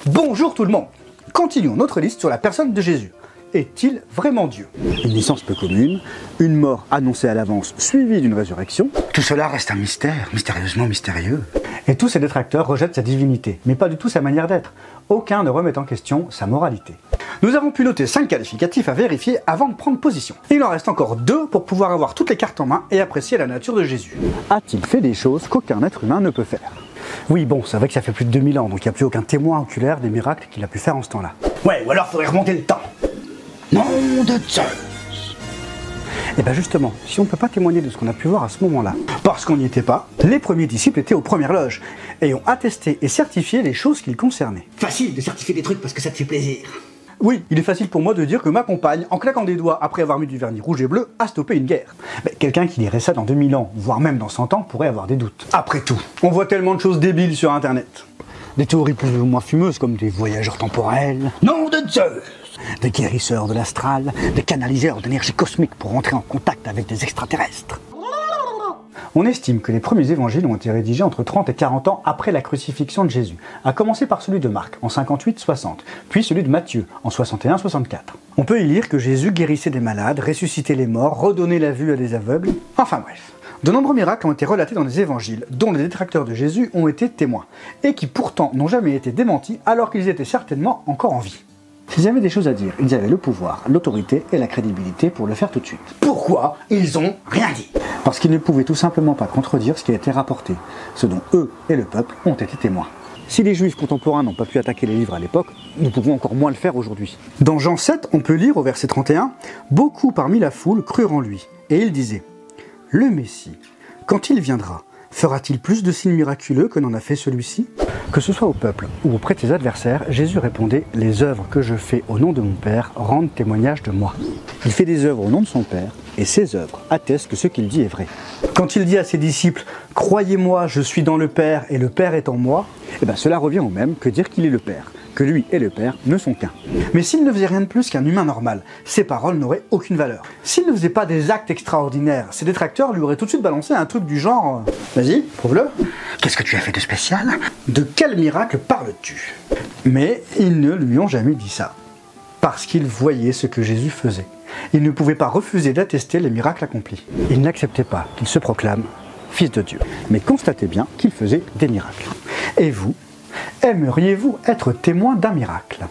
Bonjour tout le monde. Continuons notre liste sur la personne de Jésus. Est-il vraiment Dieu? Une naissance peu commune, une mort annoncée à l'avance suivie d'une résurrection. Tout cela reste un mystère, mystérieusement mystérieux. Et tous ses détracteurs rejettent sa divinité, mais pas du tout sa manière d'être. Aucun ne remet en question sa moralité. Nous avons pu noter 5 qualificatifs à vérifier avant de prendre position. Il en reste encore 2 pour pouvoir avoir toutes les cartes en main et apprécier la nature de Jésus. A-t-il fait des choses qu'aucun être humain ne peut faire? Oui, bon, c'est vrai que ça fait plus de 2000 ans, donc il n'y a plus aucun témoin oculaire des miracles qu'il a pu faire en ce temps-là. Ouais, ou alors faudrait remonter le temps. Nom de Zeus! Et bien justement, si on ne peut pas témoigner de ce qu'on a pu voir à ce moment-là, parce qu'on n'y était pas, les premiers disciples étaient aux premières loges, et ont attesté et certifié les choses qu'ils concernaient. Facile de certifier des trucs parce que ça te fait plaisir. Oui, il est facile pour moi de dire que ma compagne, en claquant des doigts après avoir mis du vernis rouge et bleu, a stoppé une guerre. Mais quelqu'un qui lirait ça dans 2000 ans, voire même dans 100 ans, pourrait avoir des doutes. Après tout, on voit tellement de choses débiles sur Internet. Des théories plus ou moins fumeuses comme des voyageurs temporels, nom de Zeus, des guérisseurs de l'astral, des canaliseurs d'énergie cosmique pour entrer en contact avec des extraterrestres. On estime que les premiers évangiles ont été rédigés entre 30 et 40 ans après la crucifixion de Jésus, à commencer par celui de Marc en 58-60, puis celui de Matthieu en 61-64. On peut y lire que Jésus guérissait des malades, ressuscitait les morts, redonnait la vue à des aveugles, enfin bref. De nombreux miracles ont été relatés dans les évangiles, dont les détracteurs de Jésus ont été témoins, et qui pourtant n'ont jamais été démentis alors qu'ils étaient certainement encore en vie. S'ils avaient des choses à dire, ils avaient le pouvoir, l'autorité et la crédibilité pour le faire tout de suite. Pourquoi ils ont rien dit? Parce qu'ils ne pouvaient tout simplement pas contredire ce qui a été rapporté, ce dont eux et le peuple ont été témoins. Si les juifs contemporains n'ont pas pu attaquer les livres à l'époque, nous pouvons encore moins le faire aujourd'hui. Dans Jean 7, on peut lire au verset 31, « Beaucoup parmi la foule crurent en lui, et il disait, « Le Messie, quand il viendra, fera-t-il plus de signes miraculeux que n'en a fait celui-ci » Que ce soit au peuple ou auprès de ses adversaires, Jésus répondait « Les œuvres que je fais au nom de mon Père rendent témoignage de moi. » Il fait des œuvres au nom de son Père, et ces œuvres attestent que ce qu'il dit est vrai. Quand il dit à ses disciples « Croyez-moi, je suis dans le Père et le Père est en moi », eh bien cela revient au même que dire qu'il est le Père, que lui et le Père ne sont qu'un. Mais s'il ne faisait rien de plus qu'un humain normal, ses paroles n'auraient aucune valeur. S'il ne faisait pas des actes extraordinaires, ses détracteurs lui auraient tout de suite balancé un truc du genre « Vas-y, prouve-le ». Qu'est-ce que tu as fait de spécial? De quel miracle parles-tu? Mais ils ne lui ont jamais dit ça. Parce qu'ils voyaient ce que Jésus faisait. Ils ne pouvaient pas refuser d'attester les miracles accomplis. Ils n'acceptaient pas qu'il se proclame Fils de Dieu, mais constataient bien qu'il faisait des miracles. Et vous, aimeriez-vous être témoin d'un miracle?